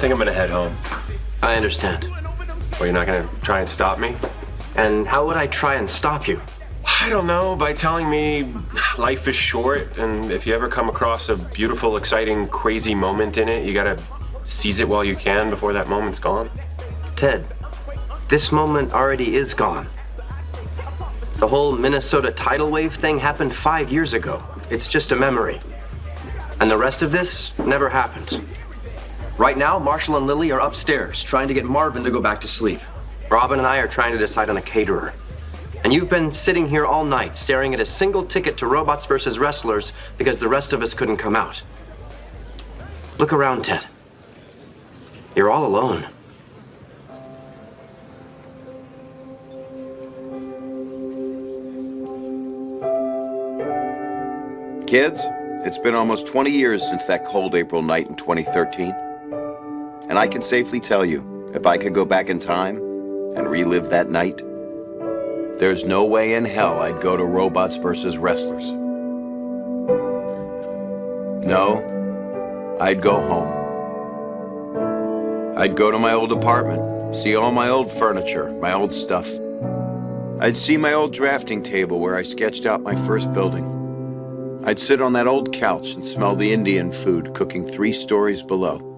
think I'm gonna head home. I understand. Well, you're not gonna try and stop me? And how would I try and stop you? I don't know, by telling me life is short, and if you ever come across a beautiful, exciting, crazy moment in it, you gotta seize it while you can before that moment's gone. Ted, this moment already is gone. The whole Minnesota tidal wave thing happened 5 years ago. It's just a memory. And the rest of this never happened. Right now, Marshall and Lily are upstairs trying to get Marvin to go back to sleep. Robin and I are trying to decide on a caterer. And you've been sitting here all night staring at a single ticket to Robots vs. Wrestlers because the rest of us couldn't come out. Look around, Ted. You're all alone. Kids, it's been almost 20 years since that cold April night in 2013. And I can safely tell you, if I could go back in time and relive that night, there's no way in hell I'd go to Robots vs. Wrestlers. No, I'd go home. I'd go to my old apartment, see all my old furniture, my old stuff. I'd see my old drafting table where I sketched out my first building. I'd sit on that old couch and smell the Indian food cooking 3 stories below.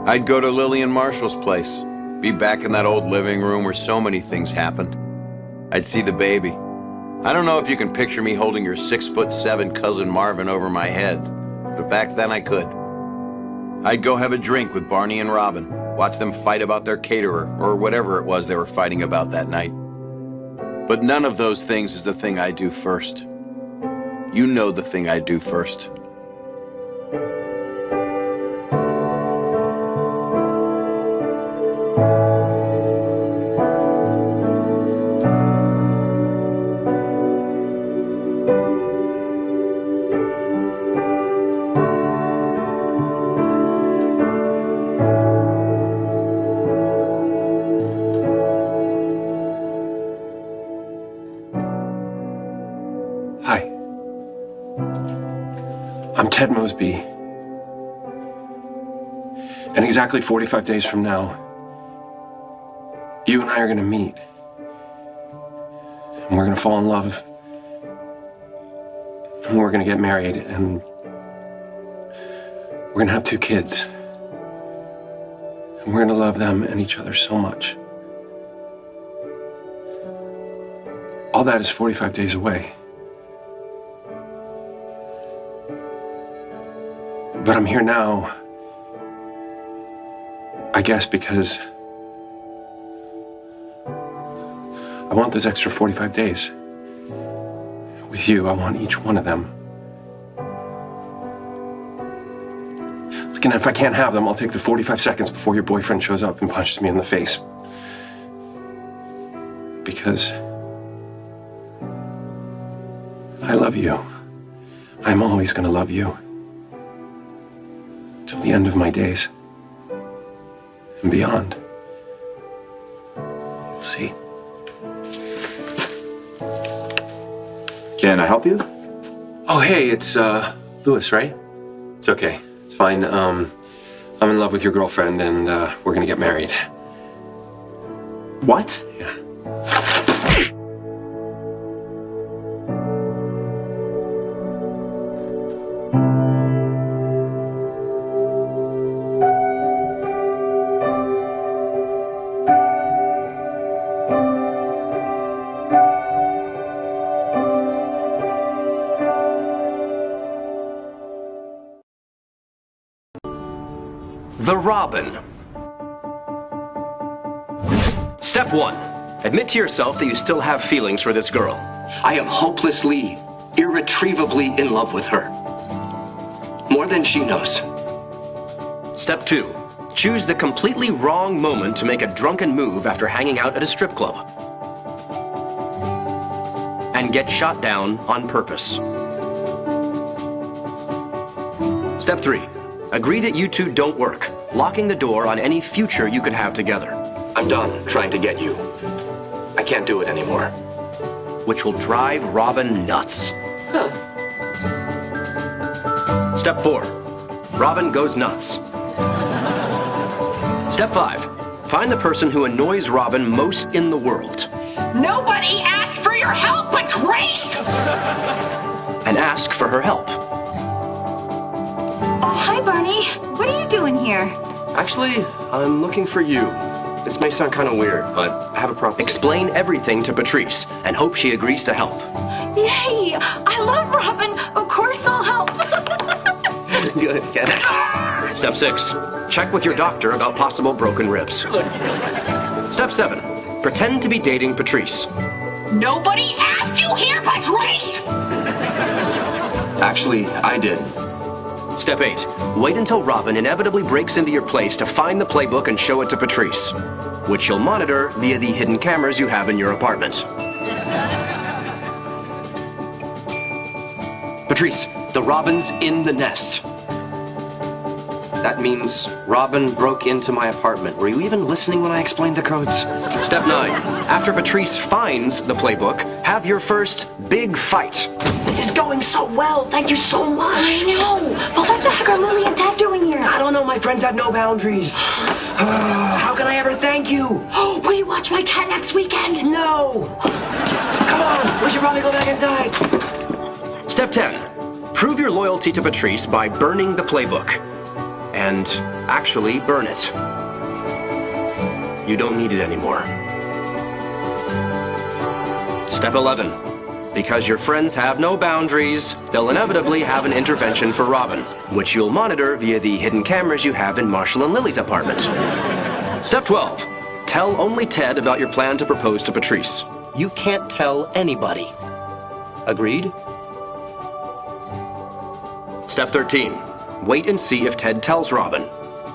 I'd go to Lily and Marshall's place, be back in that old living room where so many things happened. I'd see the baby. I don't know if you can picture me holding your 6'7" cousin Marvin over my head, but back then I could. I'd go have a drink with Barney and Robin, watch them fight about their caterer or whatever it was they were fighting about that night. But none of those things is the thing I do first. You know the thing I do first. I'm Ted Mosby. And exactly 45 days from now, you and I are going to meet. And we're going to fall in love. And we're going to get married. And we're going to have 2 kids. And we're going to love them and each other so much. All that is 45 days away. But I'm here now, I guess, because I want those extra 45 days. With you, I want each one of them. Look, and if I can't have them, I'll take the 45 seconds before your boyfriend shows up and punches me in the face. Because I love you. I'm always gonna love you. Till the end of my days. And beyond. We'll see. Can I help you? Oh, hey, it's, Louis, right? It's okay. It's fine. I'm in love with your girlfriend, and, we're gonna get married. What? Yeah. The Robin. Step 1. Admit to yourself that you still have feelings for this girl. I am hopelessly, irretrievably in love with her. More than she knows. Step 2. Choose the completely wrong moment to make a drunken move after hanging out at a strip club. And get shot down on purpose. Step 3. Agree that you two don't work, locking the door on any future you could have together. I'm done trying to get you. I can't do it anymore. Which will drive Robin nuts. Huh. Step 4. Robin goes nuts. Step 5. Find the person who annoys Robin most in the world. Nobody asked for your help, Patrice! And ask for her help. Hi, Barney. What are you doing here? Actually, I'm looking for you. This may sound kind of weird, but I have a problem. Explain everything to Patrice and hope she agrees to help. Yay! I love Robin. Of course I'll help. Good. Step 6. Check with your doctor about possible broken ribs. Step 7. Pretend to be dating Patrice. Nobody asked you here, Patrice! Actually, I did. Step 8. Wait until Robin inevitably breaks into your place to find the playbook and show it to Patrice, which you'll monitor via the hidden cameras you have in your apartment. Patrice, the Robin's in the nest. That means Robin broke into my apartment. Were you even listening when I explained the codes? Step 9. After Patrice finds the playbook, have your first big fight. This is going so well. Thank you so much. I know. But what the heck are Lily and Ted doing here? I don't know. My friends have no boundaries. How can I ever thank you? Will you watch my cat next weekend? No. Come on. We should probably go back inside. Step 10. Prove your loyalty to Patrice by burning the playbook. And actually burn it. You don't need it anymore. Step 11. Because your friends have no boundaries, they'll inevitably have an intervention for Robin, which you'll monitor via the hidden cameras you have in Marshall and Lily's apartment. Step 12. Tell only Ted about your plan to propose to Patrice. You can't tell anybody. Agreed? Step 13. Wait and see if Ted tells Robin.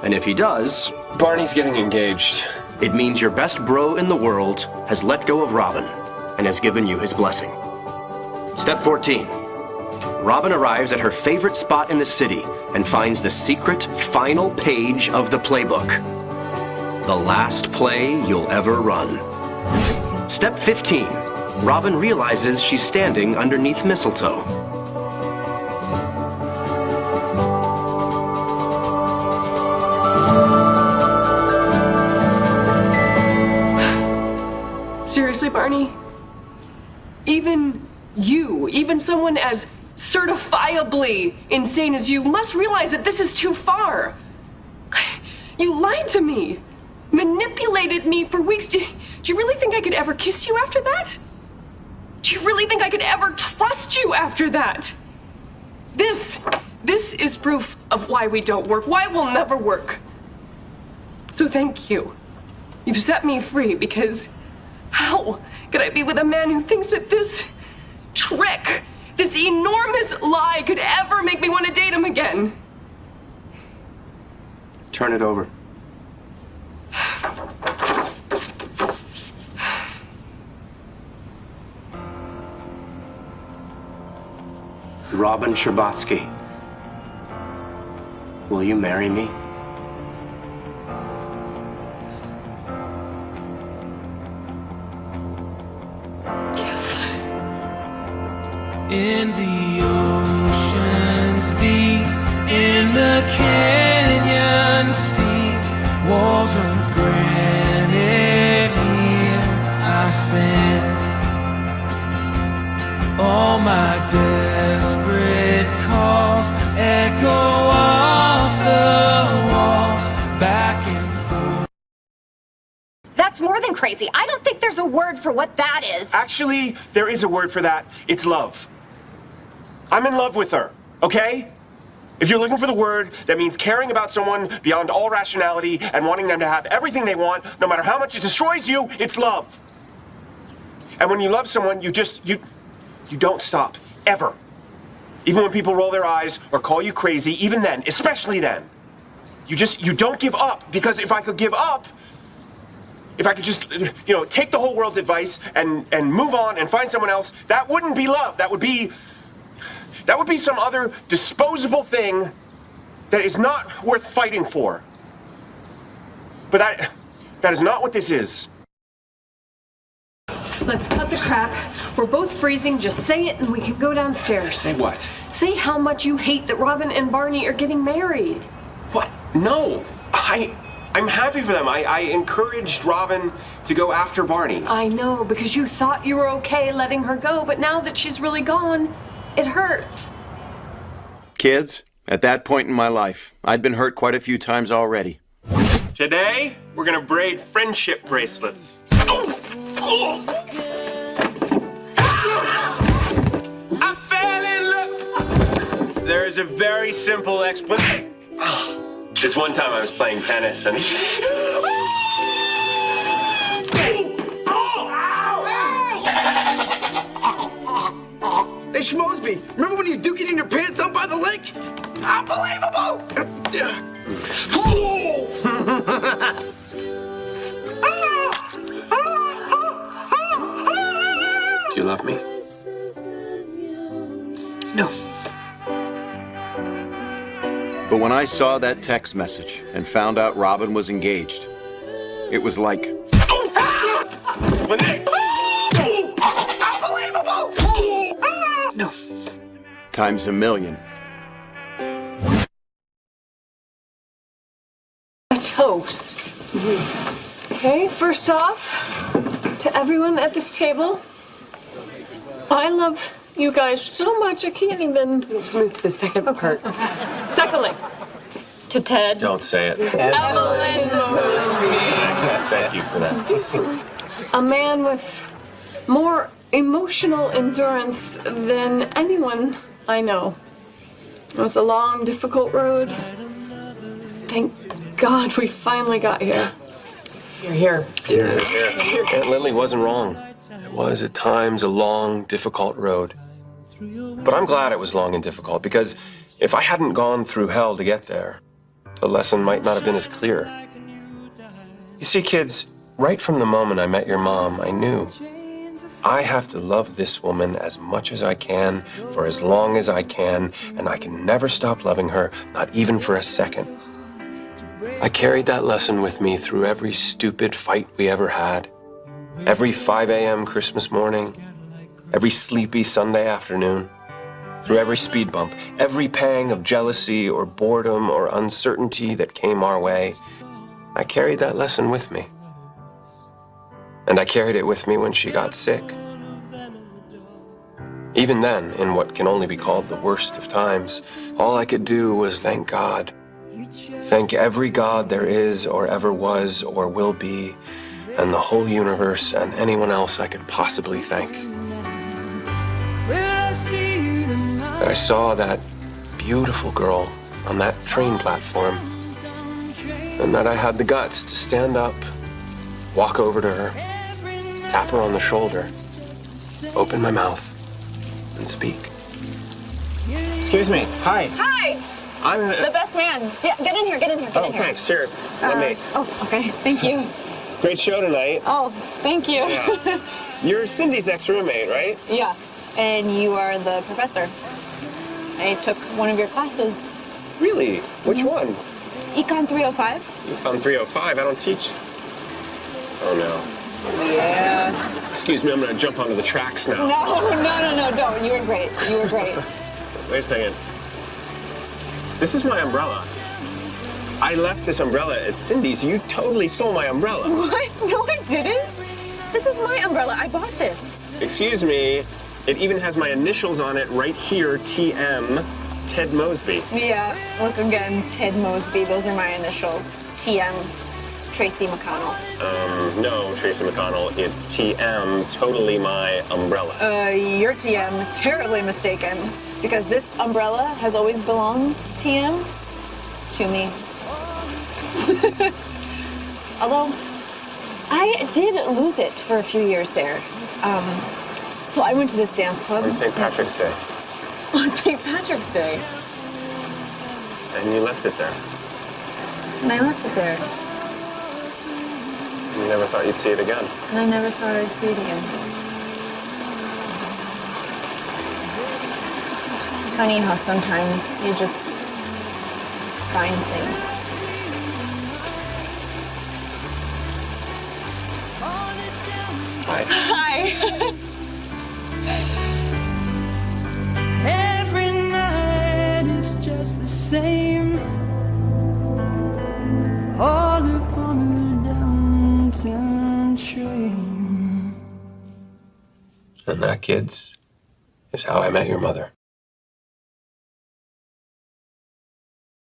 And if he does... Barney's getting engaged. It means your best bro in the world has let go of Robin and has given you his blessing. Step 14. Robin arrives at her favorite spot in the city and finds the secret final page of the playbook. The last play you'll ever run. Step 15. Robin realizes she's standing underneath mistletoe. Seriously, Barney? Even someone as certifiably insane as you must realize that this is too far. You lied to me, manipulated me for weeks. Do you really think I could ever kiss you after that? Do you really think I could ever trust you after that? This is proof of why we don't work, why we'll never work. So thank you. You've set me free because how could I be with a man who thinks that this trick, this enormous lie could ever make me want to date him again? Turn it over. Robin Scherbatsky, will you marry me? In the oceans deep, in the canyons steep, walls of granite, here I stand. All my desperate calls echo off the walls, back and forth. That's more than crazy. I don't think there's a word for what that is. Actually, there is a word for that. It's love. I'm in love with her, okay? If you're looking for the word that means caring about someone beyond all rationality and wanting them to have everything they want, no matter how much it destroys you, it's love. And when you love someone, you don't stop, ever. Even when people roll their eyes or call you crazy, even then, especially then. You don't give up, because if I could give up, if I could just, take the whole world's advice and move on and find someone else, that wouldn't be love. That would be some other disposable thing that is not worth fighting for. But that is not what this is. Let's cut the crap. We're both freezing. Just say it and we can go downstairs. Say what? Say how much you hate that Robin and Barney are getting married. What? No. I'm happy for them. I encouraged Robin to go after Barney. I know, because you thought you were okay letting her go, but now that she's really gone, it hurts. Kids, at that point in my life, I'd been hurt quite a few times already. Today, we're gonna braid friendship bracelets. I fell in love. There is a very simple explanation. This one time I was playing tennis and... Hey, Schmosby, remember when you duked it in your pants down by the lake? Unbelievable! Do you love me? No. But when I saw that text message and found out Robin was engaged, it was like... No. times a million. A toast. Okay, first off, to everyone at this table, I love you guys so much I can't even... Let's move to the second part. Secondly, to Ted. Don't say it. Evelyn Thank you for that. A man with more emotional endurance than anyone I know. It was a long, difficult road. Thank God we finally got here. You're here. Aunt Lily wasn't wrong. It was, at times, a long, difficult road. But I'm glad it was long and difficult, because if I hadn't gone through hell to get there, the lesson might not have been as clear. You see, kids, right from the moment I met your mom, I knew I have to love this woman as much as I can, for as long as I can, and I can never stop loving her, not even for a second. I carried that lesson with me through every stupid fight we ever had, every 5 a.m. Christmas morning, every sleepy Sunday afternoon, through every speed bump, every pang of jealousy or boredom or uncertainty that came our way. I carried that lesson with me. And I carried it with me when she got sick. Even then, in what can only be called the worst of times, all I could do was thank God. Thank every God there is or ever was or will be, and the whole universe and anyone else I could possibly thank. That I saw that beautiful girl on that train platform, and that I had the guts to stand up, walk over to her, tap her on the shoulder, open my mouth, and speak. Excuse me. Hi. Hi! I'm The best man. Yeah, get in here, get in here, get in here. thanks. Here, let me. Oh, okay, thank you. Great show tonight. Oh, thank you. Yeah. You're Cindy's ex-roommate, right? Yeah, and you are the professor. I took one of your classes. Really? Which one? Econ 305. Econ 305. I don't teach. Oh, no. Yeah. Excuse me, I'm going to jump onto the tracks now. No, don't. You were great. You were great. Wait a second. This is my umbrella. I left this umbrella at Cindy's. You totally stole my umbrella. What? No, I didn't. This is my umbrella. I bought this. Excuse me. It even has my initials on it right here, TM, Ted Mosby. Yeah, look again, Ted Mosby. Those are my initials. TM, Tracy McConnell. No, Tracy McConnell. It's TM, totally my umbrella. You're TM, terribly mistaken. Because this umbrella has always belonged, TM, to me. Although, I did lose it for a few years there. So I went to this dance club. On St. Patrick's Day. On St. Patrick's Day. And you left it there. And I left it there. You never thought you'd see it again. And I never thought I'd see it again. Funny how sometimes you just find things. Hi. Hi. Every night is just the same. All of And that, kids, is how I met your mother.